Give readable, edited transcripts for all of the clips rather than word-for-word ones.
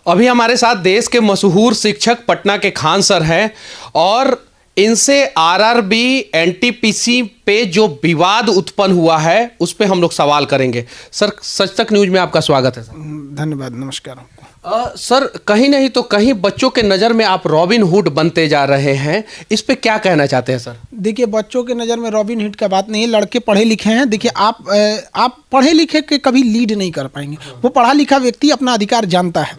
अभी हमारे साथ देश के मशहूर शिक्षक पटना के खान सर हैं और इनसे आरआरबी एनटीपीसी पे जो विवाद उत्पन्न हुआ है उस पे हम लोग सवाल करेंगे। सर, सच तक न्यूज में आपका स्वागत है। सर धन्यवाद, नमस्कार। सर, कहीं नहीं तो कहीं बच्चों के नज़र में आप रॉबिन हुड बनते जा रहे हैं, इस पे क्या कहना चाहते हैं सर? देखिए, बच्चों के नज़र में रॉबिन हुड का बात नहीं है। लड़के पढ़े लिखे हैं। देखिए, आप पढ़े लिखे के कभी लीड नहीं कर पाएंगे। वो पढ़ा लिखा व्यक्ति अपना अधिकार जानता है,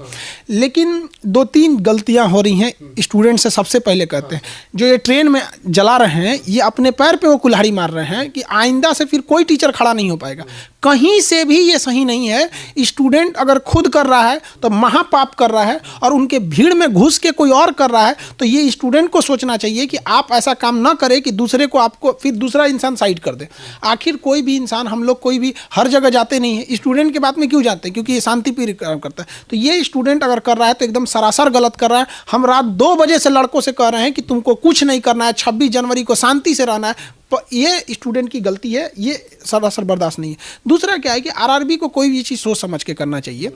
लेकिन दो तीन गलतियां हो रही हैं स्टूडेंट से। सबसे पहले कहते हैं जो ये ट्रेन में जला रहे हैं, ये अपने पैर पे वो कुल्हाड़ी मार रहे हैं कि आइंदा से फिर कोई टीचर खड़ा नहीं हो पाएगा। कहीं से भी ये सही नहीं है। स्टूडेंट अगर खुद कर रहा है तो महापाप कर रहा है, और उनके भीड़ में घुस के कोई और कर रहा है तो ये स्टूडेंट को सोचना चाहिए कि आप ऐसा काम ना करें कि दूसरे को आपको फिर दूसरा इंसान साइड कर दे। आखिर कोई भी इंसान, हम लोग कोई भी हर जगह जाते नहीं है। स्टूडेंट के बात में क्यों जाते हैं? क्योंकि ये शांति प्रिय काम करता है। तो ये स्टूडेंट अगर कर रहा है तो एकदम सरासर गलत कर रहा है। हम रात 2 बजे से लड़कों से कह रहे हैं कि तुमको कुछ नहीं करना है, 26 जनवरी को शांति से रहना है। ये स्टूडेंट की गलती है, ये सरासर बर्दाश्त नहीं है। दूसरा क्या है कि आरआरबी को कोई भी चीज़ सोच समझ के करना चाहिए।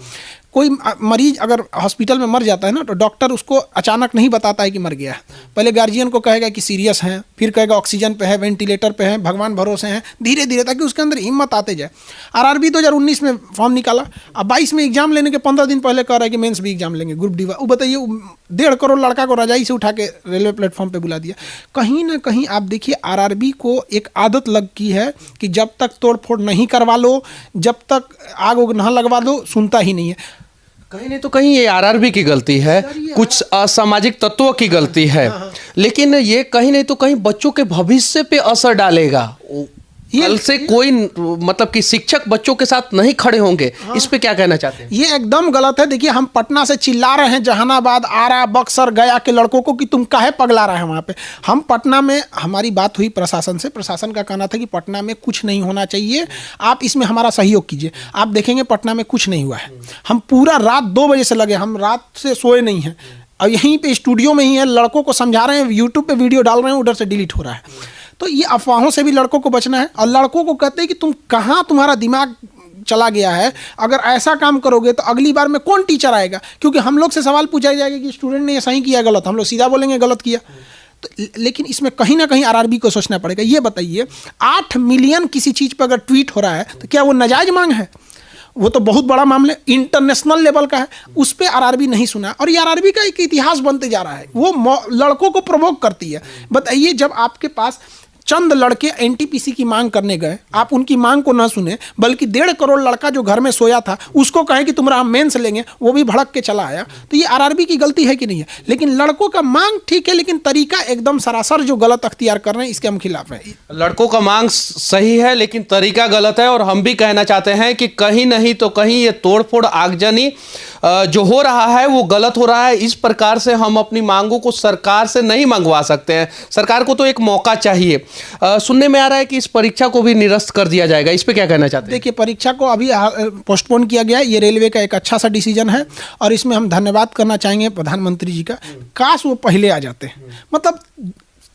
कोई मरीज अगर हॉस्पिटल में मर जाता है ना, तो डॉक्टर उसको अचानक नहीं बताता है कि मर गया है। पहले गार्जियन को कहेगा कि सीरियस है, फिर कहेगा ऑक्सीजन पे है, वेंटिलेटर पे है, भगवान भरोसे हैं, धीरे धीरे, ताकि उसके अंदर हिम्मत आते जाए। आरआरबी 2019 में फॉर्म निकाला, अब 22 में एग्जाम लेने के 15 दिन पहले कह रहा है कि मेंस भी एग्जाम लेंगे, ग्रुप डी। वो बताइए, 1.5 करोड़ लड़का को रजाई से उठा के रेलवे प्लेटफॉर्म पर बुला दिया। कहीं ना कहीं आप देखिए, आरआरबी को एक आदत लग की है कि जब तक तोड़फोड़ नहीं करवा लो, जब तक आग उग ना लगवा दो, सुनता ही नहीं है। कहीं नहीं तो कहीं ये आरआरबी की गलती है, कुछ असामाजिक तत्वों की गलती है, लेकिन ये कहीं नहीं तो कहीं बच्चों के भविष्य पे असर डालेगा। कल से कोई मतलब कि शिक्षक बच्चों के साथ नहीं खड़े होंगे। इस पे क्या कहना चाहते हैं? ये एकदम गलत है। देखिए, हम पटना से चिल्ला रहे हैं जहानाबाद, आरा, बक्सर, गया के लड़कों को कि तुम काहे पगला रहे हैं वहाँ पे। हम पटना में, हमारी बात हुई प्रशासन से, प्रशासन का कहना था कि पटना में कुछ नहीं होना चाहिए, आप इसमें हमारा सहयोग कीजिए। आप देखेंगे पटना में कुछ नहीं हुआ है। हम पूरा रात 2 बजे से लगे, हम रात से सोए नहीं हैं, और यहीं पे स्टूडियो में ही है, लड़कों को समझा रहे हैं, यूट्यूब पे वीडियो डाल रहे हैं, उधर से डिलीट हो रहा है। तो ये अफवाहों से भी लड़कों को बचना है। और लड़कों को कहते हैं कि तुम कहाँ, तुम्हारा दिमाग चला गया है, अगर ऐसा काम करोगे तो अगली बार में कौन टीचर आएगा? क्योंकि हम लोग से सवाल पूछा जाएगा कि स्टूडेंट ने ये सही किया गलत, हम लोग सीधा बोलेंगे गलत किया। तो लेकिन इसमें कहीं ना कहीं आरआरबी को सोचना पड़ेगा। ये बताइए, 8 मिलियन किसी चीज़ पर अगर ट्वीट हो रहा है तो क्या वो नाजायज मांग है? वो तो बहुत बड़ा मामला, इंटरनेशनल लेवल का है, उस पर आरआरबी नहीं सुना। और ये आरआरबी का एक इतिहास बनते जा रहा है। वो लड़कों को प्रोवोक करती है। बताइए, जब आपके पास चंद लड़के एनटीपीसी की मांग करने गए, आप उनकी मांग को ना सुने, बल्कि 1.5 करोड़ लड़का जो घर में सोया था उसको कहे कि तुम्हारा हम मेंस लेंगे, वो भी भड़क के चला आया। तो ये आरआरबी की गलती है कि नहीं है? लेकिन लड़कों का मांग ठीक है, लेकिन तरीका एकदम सरासर जो गलत अख्तियार कर रहे हैं, इसके हम खिलाफ हैं। लड़कों का मांग सही है, लेकिन तरीका गलत है। और हम भी कहना चाहते हैं कि कहीं नहीं तो कहीं ये तोड़फोड़, आगजनी जो हो रहा है वो गलत हो रहा है। इस प्रकार से हम अपनी मांगों को सरकार से नहीं मंगवा सकते हैं। सरकार को तो एक मौका चाहिए। सुनने में आ रहा है कि इस परीक्षा को भी निरस्त कर दिया जाएगा, इस पे क्या कहना चाहते हैं? देखिए, परीक्षा को अभी पोस्टपोन किया गया है। ये रेलवे का एक अच्छा सा डिसीजन है, और इसमें हम धन्यवाद करना चाहेंगे प्रधानमंत्री जी का। काश वो पहले आ जाते हैं, मतलब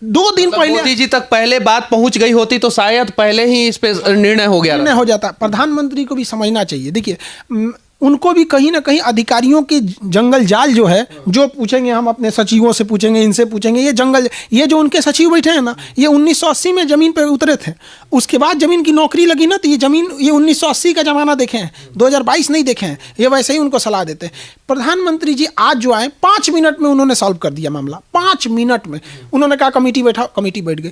2 दिन पहले मोदी जी तक पहले बात पहुंच गई होती तो शायद पहले ही इस पे निर्णय हो जाता। प्रधानमंत्री को भी समझना चाहिए। देखिए, उनको भी कहीं ना कहीं अधिकारियों के जंगल जाल जो है, जो पूछेंगे हम अपने सचिवों से पूछेंगे, इनसे पूछेंगे, ये जंगल, ये जो उनके सचिव बैठे हैं ना, ये 1980 में ज़मीन पर उतरे थे। उसके बाद ज़मीन की नौकरी लगी ना, तो ये ज़मीन, ये 1980 का ज़माना देखे हैं, 2022 नहीं देखे हैं। ये वैसे ही उनको सलाह देते हैं। प्रधानमंत्री जी आज जो आए, 5 मिनट में उन्होंने सॉल्व कर दिया मामला। 5 मिनट में उन्होंने कहा कमेटी बैठा, कमेटी बैठ गई।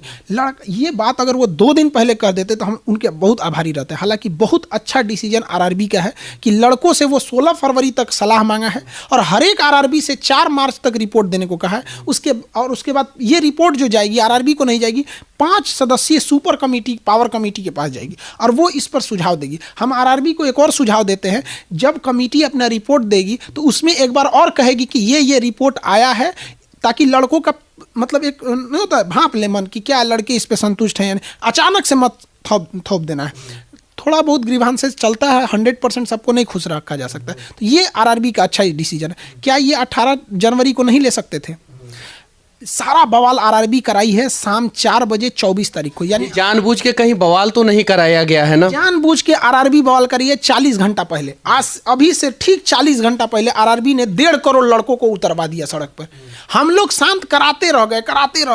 ये बात अगर वो 2 दिन पहले कर देते तो हम उनके बहुत आभारी रहते हैं। हालांकि बहुत अच्छा डिसीजन आरआरबी का है कि लड़कों से वो 16 फरवरी तक सलाह मांगा है, और हर एक आरआरबी से 4 मार्च तक रिपोर्ट देने को कहा है। उसके बाद ये रिपोर्ट जो जाएगी आरआरबी को नहीं जाएगी, 5 सदस्यीय सुपर कमेटी, पावर कमेटी के पास जाएगी, और वो इस पर सुझाव देगी। हम आरआरबी को एक और सुझाव देते हैं, जब कमेटी अपना रिपोर्ट देगी तो उसमें एक बार और कहेगी कि ये रिपोर्ट आया है, ताकि लड़कों का मतलब एक नहीं होता है, भांप ले मन कि क्या लड़के इस पे संतुष्ट हैं, यानी अचानक से मत थोप देना है। थोड़ा बहुत ग्रीवांसेस चलता है, 100% सबको नहीं खुश रखा जा सकता है। तो ये आरआरबी का अच्छा डिसीजन है। क्या ये 18 जनवरी को नहीं ले सकते थे? सारा बवाल आरआरबी कराई है शाम 4 बजे 24 तारीख को, यानी जानबूझ के कहीं बवाल तो नहीं कराया गया है ना? जानबूझ के आरआरबी बवाल करी है। 40 घंटा पहले, आज अभी से ठीक 40 घंटा पहले आरआरबी ने 1.5 करोड़ लड़कों को उतरवा दिया सड़क पर। हम लोग शांत कराते रह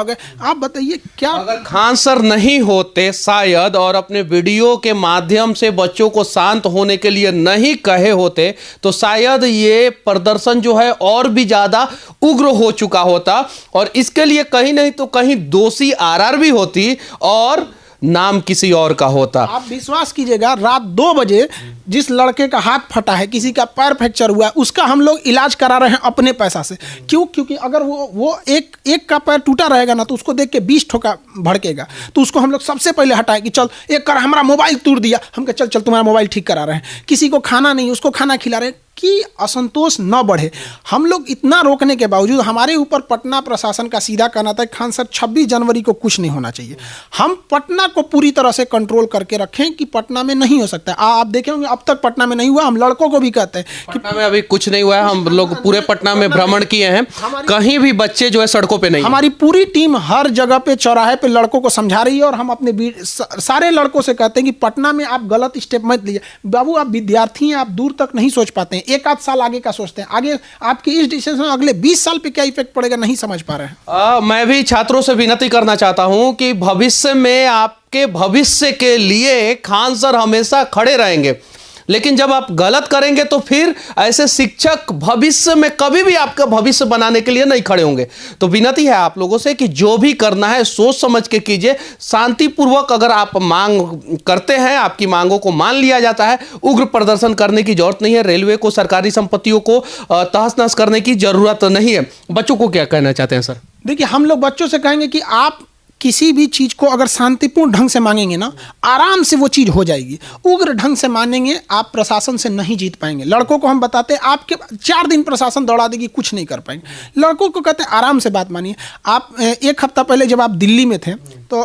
गए। आप बताइए क्या, अगर खान सर नहीं होते शायद, और अपने वीडियो के माध्यम से बच्चों को शांत होने के लिए नहीं कहे होते, तो शायद ये प्रदर्शन जो है और भी ज्यादा उग्र हो चुका होता, और इसके लिए कहीं नहीं तो कहीं दोषी आरआरबी होती और नाम किसी और का होता। आप विश्वास कीजिएगा, रात 2 बजे जिस लड़के का हाथ फटा है, किसी का पैर फ्रैक्चर हुआ है, उसका हम लोग इलाज करा रहे हैं अपने पैसा से। क्यों? क्योंकि अगर वो एक का पैर टूटा रहेगा ना, तो उसको देख के 20 ठोका भड़केगा, तो उसको हम लोग सबसे पहले हटाए कि चल एक कर हमारा मोबाइल तोड़ दिया, हम कह चल तुम्हारा मोबाइल ठीक करा रहे हैं। किसी को खाना नहीं, उसको खाना खिला रहे हैं कि असंतोष न बढ़े। हम लोग इतना रोकने के बावजूद हमारे ऊपर पटना प्रशासन का सीधा कहना था, खान सर 26 जनवरी को कुछ नहीं होना चाहिए। हम पटना को पूरी तरह से कंट्रोल करके रखें कि पटना में नहीं हो सकता। आप देखेंगे अब तक पटना में नहीं हुआ। हम लड़कों को भी कहते हैं कि पटना में अभी कुछ नहीं हुआ है। हम लोग पूरे पटना में भ्रमण किए हैं, कहीं भी बच्चे जो है सड़कों पे नहीं। हमारी पूरी टीम हर जगह पे चौराहे पे लड़कों को समझा रही है, और हम अपने सारे लड़कों से कहते हैं कि पटना में आप गलत स्टेप मत लीजिए। बाबू आप विद्यार्थी हैं, आप दूर तक नहीं सोच पाते हैं, एक आध साल आगे का सोचते हैं। आगे आपकी इस डिसीजन में अगले 20 साल पे क्या इफेक्ट पड़ेगा नहीं समझ पा रहे हैं। मैं भी छात्रों से विनती करना चाहता हूं कि भविष्य में आपके भविष्य के लिए खान सर हमेशा खड़े रहेंगे, लेकिन जब आप गलत करेंगे तो फिर ऐसे शिक्षक भविष्य में कभी भी आपका भविष्य बनाने के लिए नहीं खड़े होंगे। तो विनती है आप लोगों से कि जो भी करना है सोच समझ के कीजिए, शांतिपूर्वक। अगर आप मांग करते हैं, आपकी मांगों को मान लिया जाता है, उग्र प्रदर्शन करने की जरूरत नहीं है। रेलवे को, सरकारी संपत्तियों को तहस नहस करने की जरूरत नहीं है। बच्चों को क्या कहना चाहते हैं सर? देखिए, हम लोग बच्चों से कहेंगे कि आप किसी भी चीज़ को अगर शांतिपूर्ण ढंग से मांगेंगे ना, आराम से वो चीज़ हो जाएगी। उग्र ढंग से मांगेंगे, आप प्रशासन से नहीं जीत पाएंगे। लड़कों को हम बताते हैं, आपके 4 दिन प्रशासन दौड़ा देगी, कुछ नहीं कर पाएंगे। लड़कों को कहते हैं आराम से बात मानिए। आप 1 हफ्ता पहले जब आप दिल्ली में थे, तो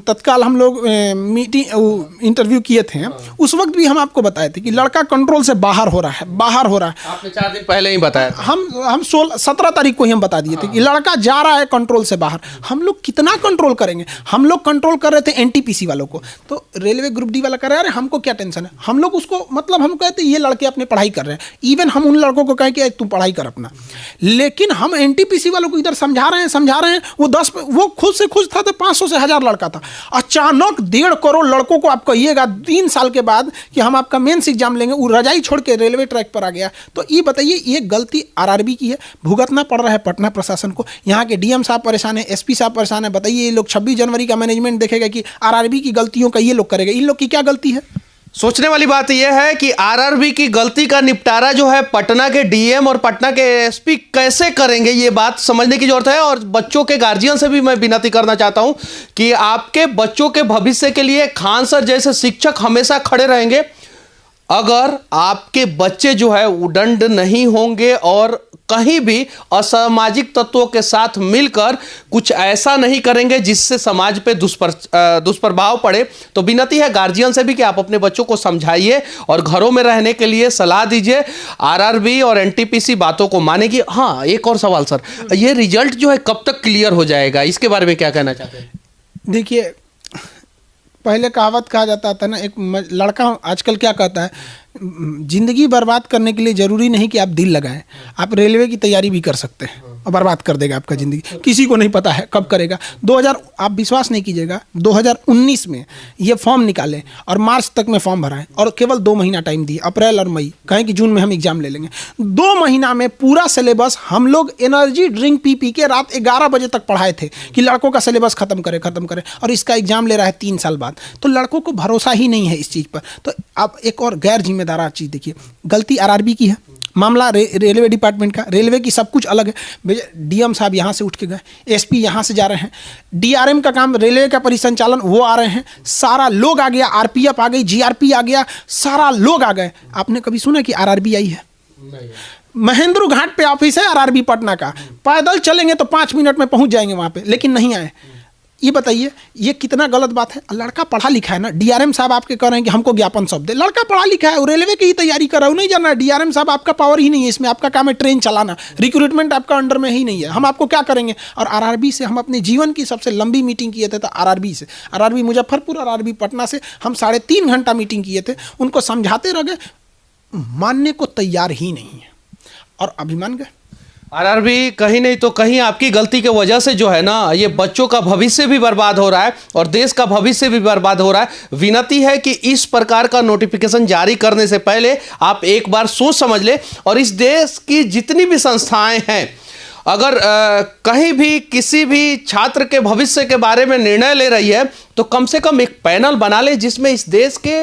तत्काल हम लोग मीटिंग इंटरव्यू किए थे। उस वक्त भी हम आपको बताए थे कि लड़का कंट्रोल से बाहर हो रहा है। आपने 4 दिन पहले ही बताया था। हम 17 तारीख को ही हम बता दिए थे कि लड़का जा रहा है कंट्रोल से बाहर। हम लोग कितना कंट्रोल करेंगे? हम लोग कंट्रोल कर रहे थे एनटीपीसी वालों को, तो रेलवे ग्रुप डी वाला कर रहा है, हमको क्या टेंशन है? हम लोग उसको मतलब हम कहते ये लड़के अपने पढ़ाई कर रहे हैं। इवन हम उन लड़कों को कहें कि तुम पढ़ाई कर अपना, लेकिन हम एनटीपीसी वालों को इधर समझा रहे हैं। वो खुद से खुश था तो 500 से 1000 लड़का था। अचानक 1.5 करोड़ लड़कों को आप कहिएगा 3 साल के बाद कि हम आपका मेंस एग्जाम लेंगे, वो रजाई छोड़ के रेलवे ट्रैक पर आ गया। तो ये बताइए, ये गलती आरआरबी की है, भुगतना पड़ रहा है पटना प्रशासन को। यहाँ के डीएम साहब परेशान है, एसपी साहब परेशान है। बताइए, ये लोग 26 जनवरी का मैनेजमेंट देखेगा कि आरआरबी की गलतियों का ये लोग करेगा? इन लोग की क्या गलती है? सोचने वाली बात यह है कि आरआरबी की गलती का निपटारा जो है पटना के डीएम और पटना के एसपी कैसे करेंगे, ये बात समझने की जरूरत है। और बच्चों के गार्जियन से भी मैं विनती करना चाहता हूं कि आपके बच्चों के भविष्य के लिए खान सर जैसे शिक्षक हमेशा खड़े रहेंगे। अगर आपके बच्चे जो है उदंड नहीं होंगे और कहीं भी असामाजिक तत्वों के साथ मिलकर कुछ ऐसा नहीं करेंगे जिससे समाज पे दुष्प्रभाव पड़े, तो विनती है गार्जियन से भी कि आप अपने बच्चों को समझाइए और घरों में रहने के लिए सलाह दीजिए। आरआरबी और एनटीपीसी बातों को मानेगी। हाँ, एक और सवाल सर, ये रिजल्ट जो है कब तक क्लियर हो जाएगा, इसके बारे में क्या कहना चाहते हैं? देखिए, पहले कहावत कहा जाता था ना, एक लड़का आजकल क्या कहता है, जिंदगी बर्बाद करने के लिए जरूरी नहीं कि आप दिल लगाएं। आप रेलवे की तैयारी भी कर सकते हैं और बर्बाद कर देगा आपका जिंदगी। किसी को नहीं पता है कब करेगा। आप विश्वास नहीं कीजिएगा, 2019 में ये फॉर्म निकाले और मार्च तक में फॉर्म भरा है, और केवल 2 महीना टाइम दिए, अप्रैल और मई, कहें कि जून में हम एग्जाम ले लेंगे। 2 महीना में पूरा सिलेबस हम लोग एनर्जी ड्रिंक पी के रात 11 बजे तक पढ़ाए थे कि लड़कों का सिलेबस खत्म करे, और इसका एग्जाम ले रहा है 3 साल बाद। तो लड़कों को भरोसा ही नहीं है इस चीज़ पर। तो आप एक और गैर जिम्मेदार चीज़ देखिए, गलती आरआरबी की है, मामला रेलवे डिपार्टमेंट का। रेलवे की सब कुछ अलग है। डीएम साहब यहाँ से उठ के गए, एसपी यहाँ से जा रहे हैं, डीआरएम का काम, रेलवे का परिसंचालन वो आ रहे हैं, सारा लोग आ गया, आरपीएफ आ गई, जीआरपी आ गया, सारा लोग आ गए। आपने कभी सुना कि आरआरबी आई है? महेंद्र घाट पे ऑफिस है आरआरबी पटना का, पैदल चलेंगे तो 5 मिनट में पहुंच जाएंगे वहां पे, लेकिन नहीं आए। ये बताइए ये कितना गलत बात है। लड़का पढ़ा लिखा है ना, डीआरएम साहब आपके कह रहे हैं कि हमको ज्ञापन सौंप दे, लड़का पढ़ा लिखा है, रेलवे की ही तैयारी कर रहा है, नहीं जाना डीआरएम साहब आपका पावर ही नहीं है इसमें, आपका काम है ट्रेन चलाना, रिक्रूटमेंट आपका अंडर में ही नहीं है, हम आपको क्या करेंगे। और आरआरबी से हम अपने जीवन की सबसे लंबी मीटिंग किए थे, तो आरआरबी से, आरआरबी मुजफ्फरपुर, आरआरबी पटना से हम 3.5 घंटा मीटिंग किए थे, उनको समझाते रह गए, मानने को तैयार ही नहीं है, और अभी मान गए। आरआरबी कहीं नहीं तो कहीं आपकी गलती की वजह से जो है ना, ये बच्चों का भविष्य भी बर्बाद हो रहा है और देश का भविष्य भी बर्बाद हो रहा है। विनती है कि इस प्रकार का नोटिफिकेशन जारी करने से पहले आप एक बार सोच समझ ले, और इस देश की जितनी भी संस्थाएं हैं, अगर कहीं भी किसी भी छात्र के भविष्य के बारे में निर्णय ले रही है, तो कम से कम एक पैनल बना ले जिसमें इस देश के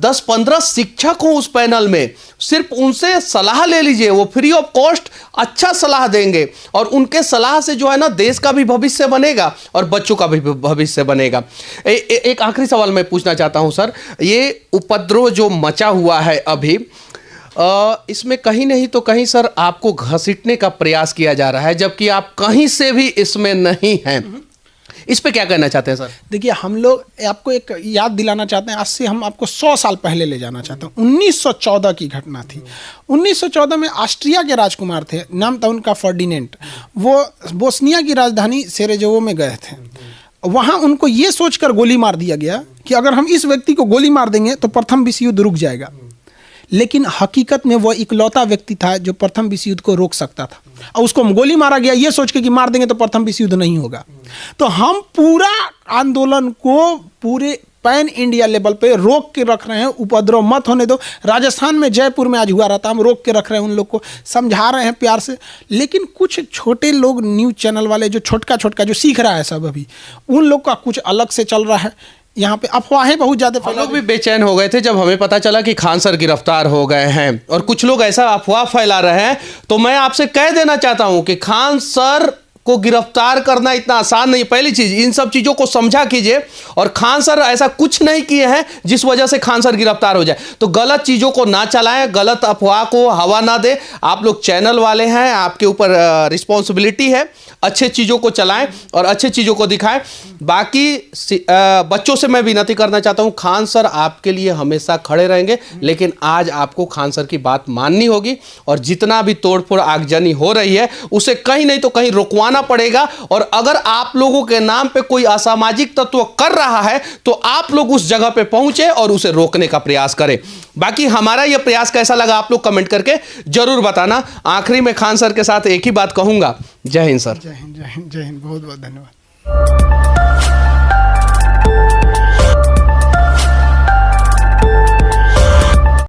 10-15 शिक्षक हों उस पैनल में, सिर्फ उनसे सलाह ले लीजिए, वो फ्री ऑफ कॉस्ट अच्छा सलाह देंगे, और उनके सलाह से जो है ना देश का भी भविष्य बनेगा और बच्चों का भी भविष्य बनेगा। एक आखिरी सवाल मैं पूछना चाहता हूं सर, ये उपद्रव जो मचा हुआ है अभी, इसमें कहीं नहीं तो कहीं सर आपको घसीटने का प्रयास किया जा रहा है, जबकि आप कहीं से भी इसमें नहीं हैं। इस पे क्या कहना चाहते हैं सर? देखिए, हम लोग आपको एक याद दिलाना चाहते हैं, आज से हम आपको 100 साल पहले ले जाना चाहते हैं। 1914 की घटना थी। 1914 में ऑस्ट्रिया के राजकुमार थे, नाम था उनका फर्डिनेंट, वो बोस्निया की राजधानी सेरेजोवो में गए थे। वहाँ उनको ये सोचकर गोली मार दिया गया कि अगर हम इस व्यक्ति को गोली मार देंगे तो प्रथम विश्व युद्ध रुक जाएगा, लेकिन हकीकत में वो इकलौता व्यक्ति था जो प्रथम विश्व युद्ध को रोक सकता था, और उसको गोली मारा गया ये सोच के कि मार देंगे तो प्रथम विश्व युद्ध नहीं होगा। तो हम पूरा आंदोलन को पूरे पैन इंडिया लेवल पे रोक के रख रहे हैं, उपद्रव मत होने दो। राजस्थान में जयपुर में आज हुआ रहता, हम रोक के रख रहे हैं, उन लोग को समझा रहे हैं प्यार से। लेकिन कुछ छोटे लोग, न्यूज़ चैनल वाले जो छोटका जो सीख रहा है सब अभी, उन लोग का कुछ अलग से चल रहा है। यहाँ पे अफवाहें बहुत ज़्यादा हम लोग भी बेचैन हो गए थे जब हमें पता चला कि खान सर गिरफ्तार हो गए हैं, और कुछ लोग ऐसा अफवाह फैला रहे हैं। तो मैं आपसे कह देना चाहता हूं कि खान सर को गिरफ्तार करना इतना आसान नहीं। पहली चीज, इन सब चीजों को समझा कीजिए, और खान सर ऐसा कुछ नहीं किए हैं जिस वजह से खान सर गिरफ्तार हो जाए। तो गलत चीजों को ना चलाएं, गलत अफवाह को हवा ना दे। आप लोग चैनल वाले हैं, आपके ऊपर रिस्पॉन्सिबिलिटी है, अच्छे चीजों को चलाएं और अच्छे चीजों को दिखाएं। बाकी बच्चों से मैं विनती करना चाहता हूं, खान सर आपके लिए हमेशा खड़े रहेंगे, लेकिन आज आपको खान सर की बात माननी होगी, और जितना भी तोड़फोड़ आगजनी हो रही है उसे कहीं नहीं तो कहीं रुकवाना पड़ेगा। और अगर आप लोगों के नाम पे कोई असामाजिक तत्व कर रहा है तो आप लोग उस जगह पे पहुंचे और उसे रोकने का प्रयास करें। बाकी हमारा यह प्रयास कैसा लगा आप लोग कमेंट करके जरूर बताना। आखिरी में खान सर के साथ एक ही बात कहूंगा, जय हिंद सर। जय हिंद, जय हिंद, जय हिंद, बहुत बहुत धन्यवाद।